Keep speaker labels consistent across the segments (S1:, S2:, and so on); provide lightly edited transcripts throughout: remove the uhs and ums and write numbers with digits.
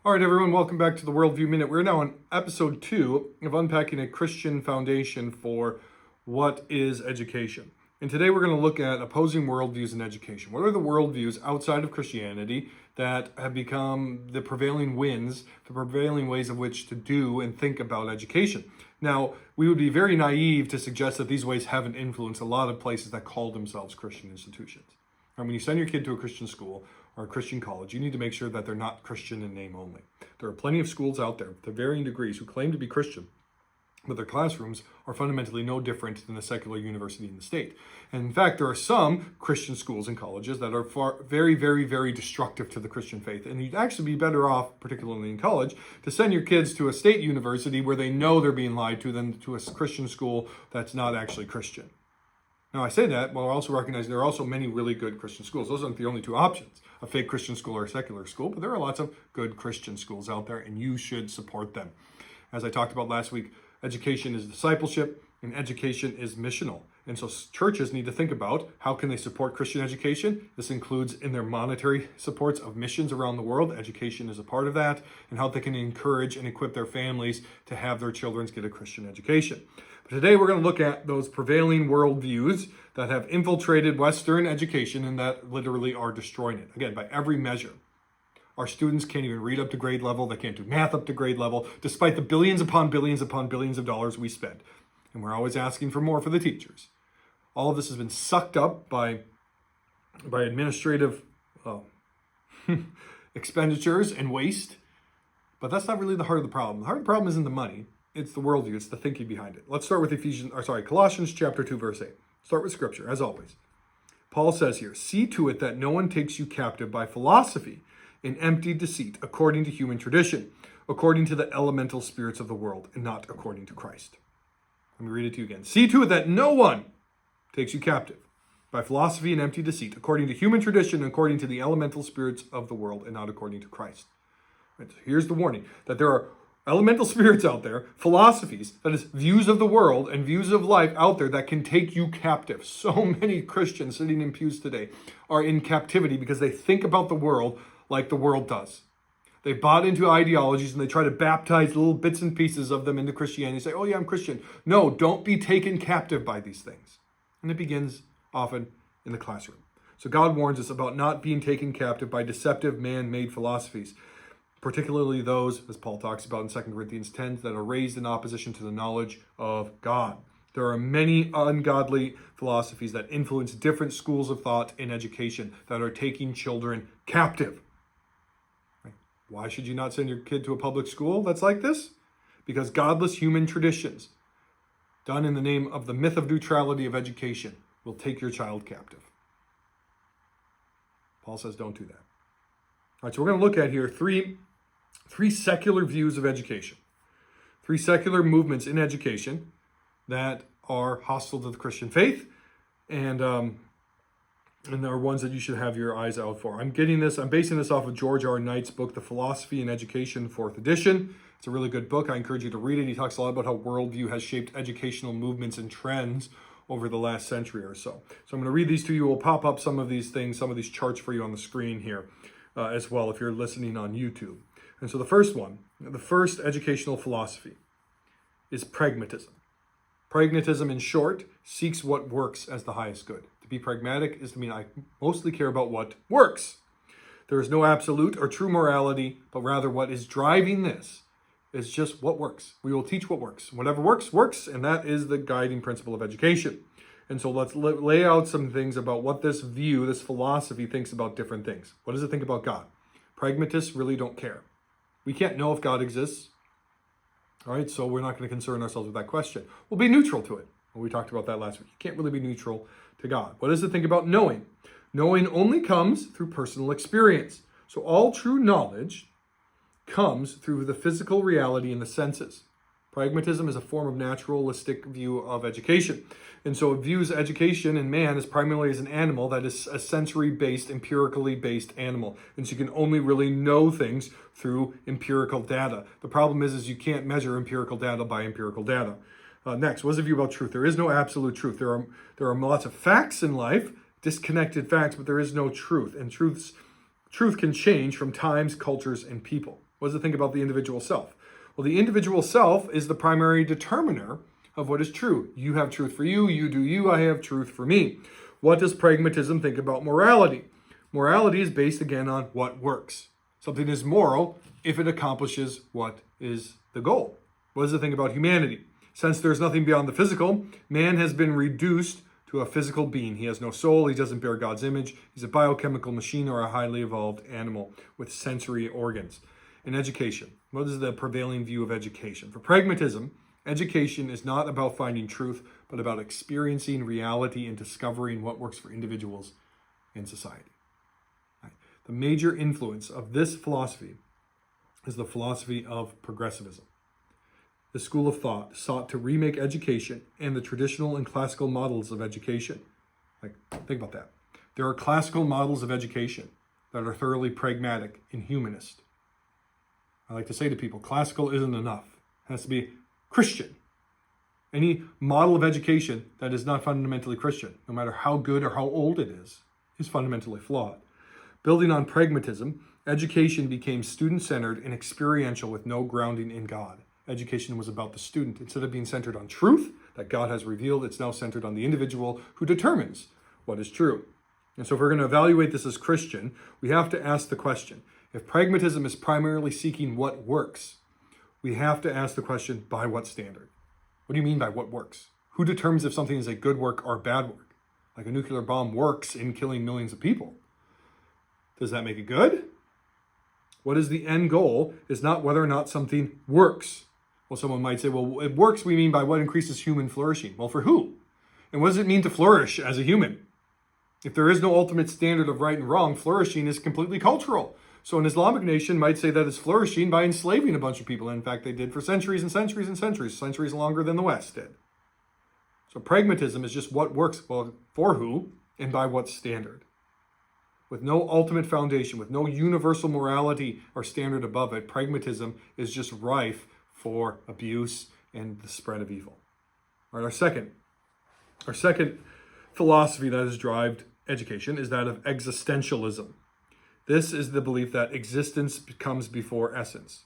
S1: All right, everyone, welcome back to the Worldview Minute. We're now on episode 2 of unpacking a Christian foundation for what is education. And today we're going to look at opposing worldviews in education. What are the worldviews outside of Christianity that have become the prevailing winds, the prevailing ways of which to do and think about education? Now, we would be very naive to suggest that these ways haven't influenced a lot of places that call themselves Christian institutions. And when you send your kid to a Christian school or a Christian college, you need to make sure that they're not Christian in name only. There are plenty of schools out there to varying degrees who claim to be Christian, but their classrooms are fundamentally no different than a secular university in the state. And in fact, there are some Christian schools and colleges that are very destructive to the Christian faith. And you'd actually be better off, particularly in college, to send your kids to a state university where they know they're being lied to than to a Christian school that's not actually Christian. Now, I say that while also recognizing there are also many really good Christian schools. Those aren't the only two options, a fake Christian school or a secular school, but there are lots of good Christian schools out there, and you should support them. As I talked about last week, education is discipleship, and education is missional. And so churches need to think about how can they support Christian education. This includes in their monetary supports of missions around the world. Education is a part of that, and how they can encourage and equip their families to have their children get a Christian education. But today we're going to look at those prevailing worldviews that have infiltrated Western education and that literally are destroying it. Again, by every measure. Our students can't even read up to grade level. They can't do math up to grade level, despite the billions upon billions upon billions of dollars we spend. And we're always asking for more for the teachers. All of this has been sucked up by administrative expenditures and waste. But that's not really the heart of the problem. The heart of the problem isn't the money. It's the worldview. It's the thinking behind it. Let's start with Colossians chapter 2, verse 8. Start with scripture, as always. Paul says here, "See to it that no one takes you captive by philosophy in empty deceit, according to human tradition, according to the elemental spirits of the world, and not according to Christ." Let me read it to you again. "See to it that no one takes you captive by philosophy and empty deceit, according to human tradition, according to the elemental spirits of the world, and not according to Christ." Right, so here's the warning, that there are elemental spirits out there, philosophies, that is, views of the world and views of life out there that can take you captive. So many Christians sitting in pews today are in captivity because they think about the world like the world does. They bought into ideologies and they try to baptize little bits and pieces of them into Christianity. Say, "Oh yeah, I'm Christian." No, don't be taken captive by these things. And it begins often in the classroom. So God warns us about not being taken captive by deceptive man-made philosophies, particularly those, as Paul talks about in 2 Corinthians 10, that are raised in opposition to the knowledge of God. There are many ungodly philosophies that influence different schools of thought in education that are taking children captive. Why should you not send your kid to a public school that's like this? Because godless human traditions, done in the name of the myth of neutrality of education, will take your child captive. Paul says don't do that. All right, so we're going to look at here three secular views of education. Three secular movements in education that are hostile to the Christian faith, and there are ones that you should have your eyes out for. I'm basing this off of George R. Knight's book, The Philosophy in Education, 4th edition. It's a really good book. I encourage you to read it. He talks a lot about how worldview has shaped educational movements and trends over the last century or so. So I'm going to read these to you. We'll pop up some of these things, some of these charts for you on the screen here as well if you're listening on YouTube. And so the first educational philosophy is pragmatism. Pragmatism, in short, seeks what works as the highest good. To be pragmatic is to mean I mostly care about what works. There is no absolute or true morality, but rather what is driving this is just what works. We will teach what works. Whatever works, works, and that is the guiding principle of education. And so let's lay out some things about what this view, this philosophy, thinks about different things. What does it think about God? Pragmatists really don't care. We can't know if God exists. All right, so we're not going to concern ourselves with that question. We'll be neutral to it. Well, we talked about that last week. You can't really be neutral to God. What does it think about knowing? Knowing only comes through personal experience. So all true knowledge comes through the physical reality in the senses. Pragmatism is a form of naturalistic view of education. And so it views education and man as primarily as an animal that is a sensory-based, empirically based animal. And so you can only really know things through empirical data. The problem is you can't measure empirical data by empirical data. Next, what is the view about truth? There is no absolute truth. There are lots of facts in life, disconnected facts, but there is no truth. And truth can change from times, cultures, and people. What does it think about the individual self? Well, the individual self is the primary determiner of what is true. You have truth for you, you do you, I have truth for me. What does pragmatism think about morality? Morality is based again on what works. Something is moral if it accomplishes what is the goal. What does it think about humanity? Since there's nothing beyond the physical, man has been reduced to a physical being. He has no soul, he doesn't bear God's image, he's a biochemical machine or a highly evolved animal with sensory organs. In education, what is the prevailing view of education? For pragmatism, education is not about finding truth, but about experiencing reality and discovering what works for individuals in society. The major influence of this philosophy is the philosophy of progressivism. The school of thought sought to remake education and the traditional and classical models of education. Think about that. There are classical models of education that are thoroughly pragmatic and humanist. I like to say to people, classical isn't enough. It has to be Christian. Any model of education that is not fundamentally Christian, no matter how good or how old it is fundamentally flawed. Building on pragmatism, education became student-centered and experiential with no grounding in God. Education was about the student. Instead of being centered on truth that God has revealed, it's now centered on the individual who determines what is true. And so if we're going to evaluate this as Christian, we have to ask the question, if pragmatism is primarily seeking what works, we have to ask the question, by what standard? What do you mean by what works? Who determines if something is a good work or bad work? Like a nuclear bomb works in killing millions of people. Does that make it good? What is the end goal is not whether or not something works. Well, someone might say, well, it works, we mean by what increases human flourishing. Well, for who? And what does it mean to flourish as a human? If there is no ultimate standard of right and wrong, flourishing is completely cultural. So an Islamic nation might say that it's flourishing by enslaving a bunch of people. In fact, they did for centuries and centuries and centuries, centuries longer than the West did. So pragmatism is just what works, well, for who and by what standard. With no ultimate foundation, with no universal morality or standard above it, pragmatism is just rife for abuse and the spread of evil. All right, our second philosophy that has driven education is that of existentialism. This is the belief that existence comes before essence.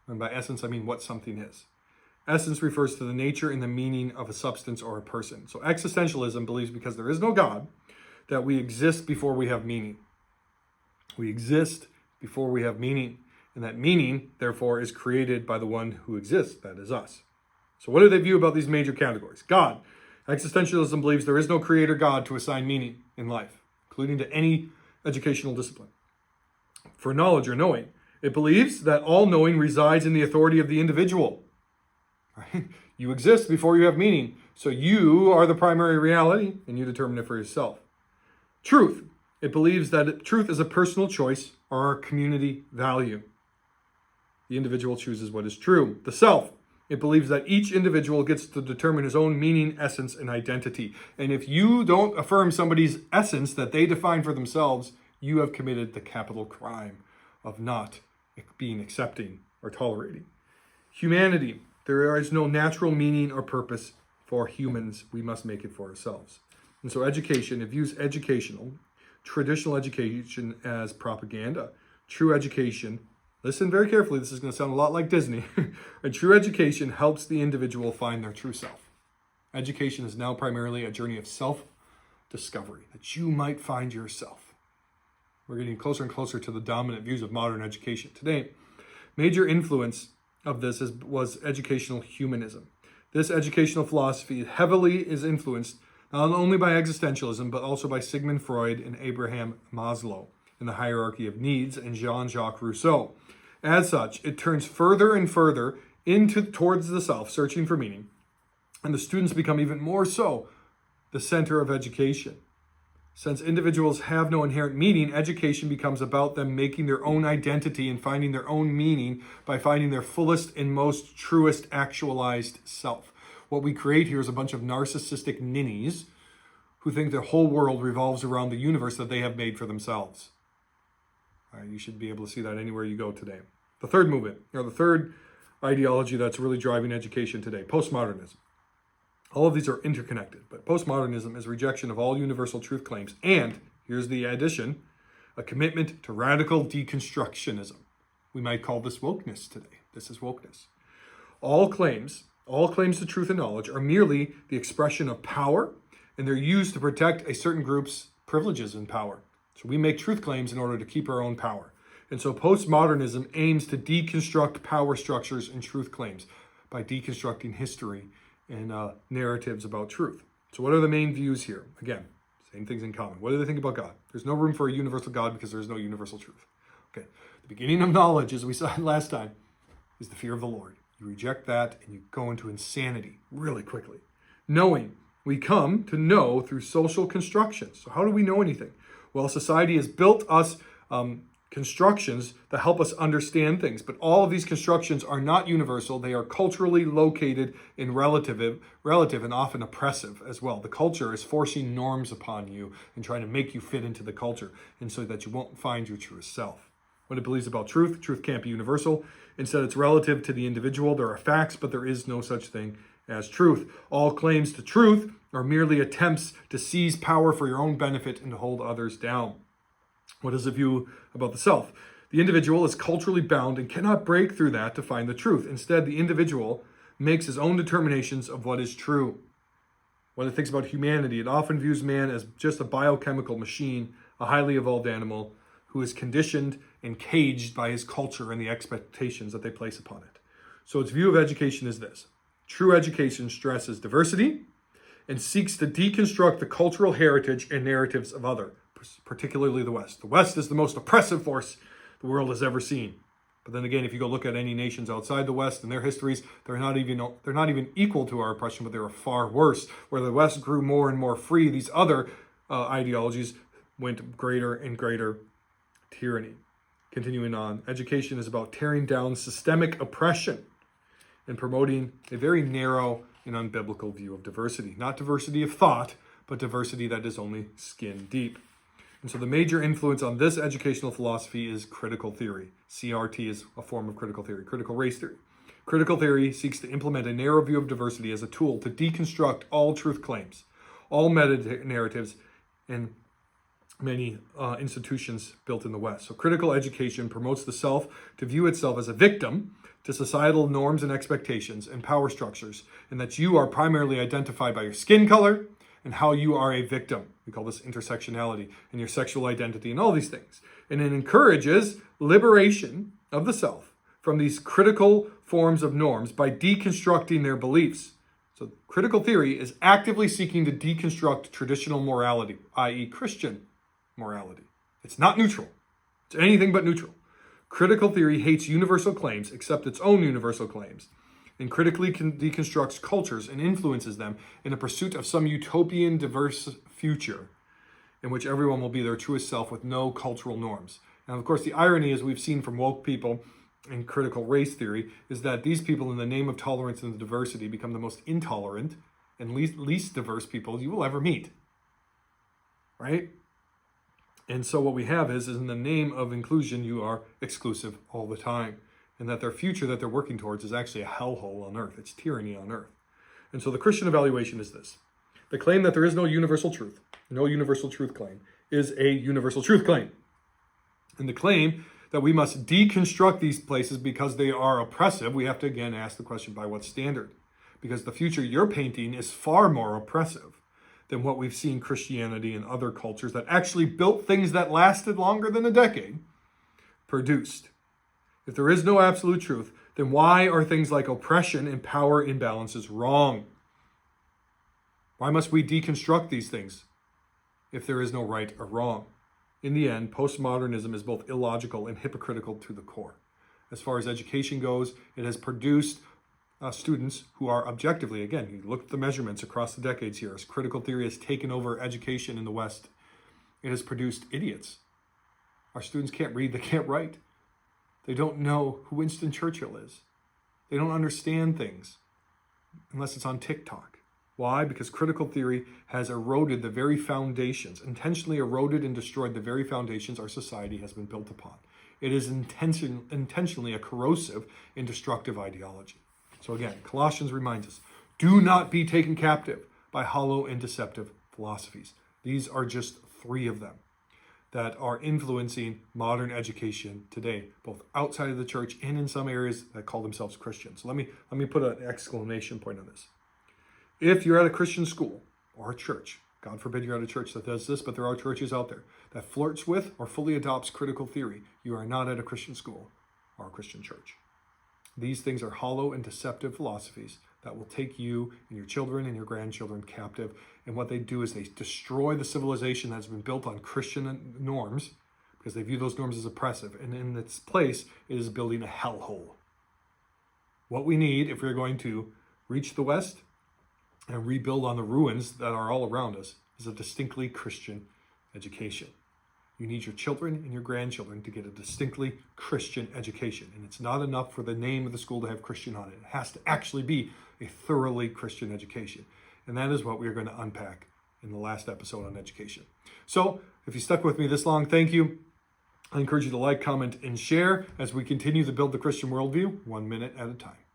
S1: And by essence, I mean what something is. Essence refers to the nature and the meaning of a substance or a person. So existentialism believes because there is no God, that we exist before we have meaning. We exist before we have meaning. And that meaning, therefore, is created by the one who exists, that is us. So what do they view about these major categories? God. Existentialism believes there is no creator God to assign meaning in life, including to any educational discipline. For knowledge or knowing, it believes that all knowing resides in the authority of the individual. Right? You exist before you have meaning, so you are the primary reality, and you determine it for yourself. Truth. It believes that truth is a personal choice or a community value. The individual chooses what is true. The self. It believes that each individual gets to determine his own meaning, essence, and identity. And if you don't affirm somebody's essence that they define for themselves, you have committed the capital crime of not being accepting or tolerating. Humanity. There is no natural meaning or purpose for humans. We must make it for ourselves. And so education, it views traditional education as propaganda. True education, listen very carefully, this is going to sound a lot like Disney. A true education helps the individual find their true self. Education is now primarily a journey of self-discovery, that you might find yourself. We're getting closer and closer to the dominant views of modern education today. Major influence of this was educational humanism. This educational philosophy heavily is influenced not only by existentialism, but also by Sigmund Freud and Abraham Maslow in the hierarchy of needs and Jean-Jacques Rousseau. As such, it turns further and further towards the self, searching for meaning, and the students become even more so the center of education. Since individuals have no inherent meaning, education becomes about them making their own identity and finding their own meaning by finding their fullest and most truest actualized self. What we create here is a bunch of narcissistic ninnies who think their whole world revolves around the universe that they have made for themselves. You should be able to see that anywhere you go today. The third movement, or the third ideology that's really driving education today, postmodernism. All of these are interconnected, but postmodernism is rejection of all universal truth claims, and, here's the addition, a commitment to radical deconstructionism. We might call this wokeness today. This is wokeness. All claims to truth and knowledge are merely the expression of power, and they're used to protect a certain group's privileges and power. So we make truth claims in order to keep our own power. And so postmodernism aims to deconstruct power structures and truth claims by deconstructing history and narratives about truth. So what are the main views here? Again, same things in common. What do they think about God? There's no room for a universal God because there's no universal truth. Okay, the beginning of knowledge, as we saw last time, is the fear of the Lord. You reject that and you go into insanity really quickly. Knowing, we come to know through social constructions. So how do we know anything? Well, society has built us constructions that help us understand things, but all of these constructions are not universal. They are culturally located in relative and often oppressive as well. The culture is forcing norms upon you and trying to make you fit into the culture, and so that you won't find your truest self. What it believes about truth can't be universal. Instead, it's relative to the individual. There are facts, but there is no such thing as truth. All claims to truth are merely attempts to seize power for your own benefit and to hold others down. What is the view about the self? The individual is culturally bound and cannot break through that to find the truth. Instead, the individual makes his own determinations of what is true. When it thinks about humanity, it often views man as just a biochemical machine, a highly evolved animal who is conditioned and caged by his culture and the expectations that they place upon it. So its view of education is this. True education stresses diversity and seeks to deconstruct the cultural heritage and narratives of others, particularly the West. The West is the most oppressive force the world has ever seen. But then again, if you go look at any nations outside the West and their histories, they're not even equal to our oppression, but they were far worse. Where the West grew more and more free, these other ideologies went greater and greater tyranny. Continuing on, education is about tearing down systemic oppression and promoting a very narrow and unbiblical view of diversity. Not diversity of thought, but diversity that is only skin deep. And so the major influence on this educational philosophy is critical theory. CRT is a form of critical theory, critical race theory. Critical theory seeks to implement a narrow view of diversity as a tool to deconstruct all truth claims, all meta-narratives, and many institutions built in the West. So critical education promotes the self to view itself as a victim to societal norms and expectations and power structures, and that you are primarily identified by your skin color and how you are a victim. We call this intersectionality, and your sexual identity and all these things. And it encourages liberation of the self from these critical forms of norms by deconstructing their beliefs. So critical theory is actively seeking to deconstruct traditional morality, i.e. Christian morality. It's not neutral. It's anything but neutral. Critical theory hates universal claims, except its own universal claims, and critically deconstructs cultures and influences them in a pursuit of some utopian diverse future in which everyone will be their truest self with no cultural norms. And of course, the irony, as we've seen from woke people in critical race theory, is that these people, in the name of tolerance and diversity, become the most intolerant and least diverse people you will ever meet. Right? And so what we have is in the name of inclusion, you are exclusive all the time. And that their future that they're working towards is actually a hellhole on earth. It's tyranny on earth. And so the Christian evaluation is this. The claim that there is no universal truth claim, is a universal truth claim. And the claim that we must deconstruct these places because they are oppressive, we have to again ask the question, by what standard? Because the future you're painting is far more oppressive than what we've seen Christianity and other cultures that actually built things that lasted longer than a decade produced. If there is no absolute truth, then why are things like oppression and power imbalances wrong? Why must we deconstruct these things if there is no right or wrong? In the end, postmodernism is both illogical and hypocritical to the core. As far as education goes, it has produced students who are objectively, again, you look at the measurements across the decades here, as critical theory has taken over education in the West, it has produced idiots. Our students can't read, they can't write. They don't know who Winston Churchill is. They don't understand things unless it's on TikTok. Why? Because critical theory has eroded the very foundations, intentionally eroded and destroyed the very foundations our society has been built upon. It is intentionally a corrosive and destructive ideology. So again, Colossians reminds us, do not be taken captive by hollow and deceptive philosophies. These are just 3 of them. that are influencing modern education today, both outside of the church and in some areas that call themselves Christians. Let me put an exclamation point on this. If you're at a Christian school or a church, God forbid you're at a church that does this, but there are churches out there that flirts with or fully adopts critical theory, you are not at a Christian school or a Christian church. These things are hollow and deceptive philosophies that will take you and your children and your grandchildren captive. And what they do is they destroy the civilization that's been built on Christian norms because they view those norms as oppressive. And in its place, it is building a hellhole. What we need, if we're going to reach the West and rebuild on the ruins that are all around us, is a distinctly Christian education. You need your children and your grandchildren to get a distinctly Christian education. And it's not enough for the name of the school to have Christian on it. It has to actually be a thoroughly Christian education. And that is what we are going to unpack in the last episode on education. So if you stuck with me this long, thank you. I encourage you to like, comment, and share as we continue to build the Christian worldview 1 minute at a time.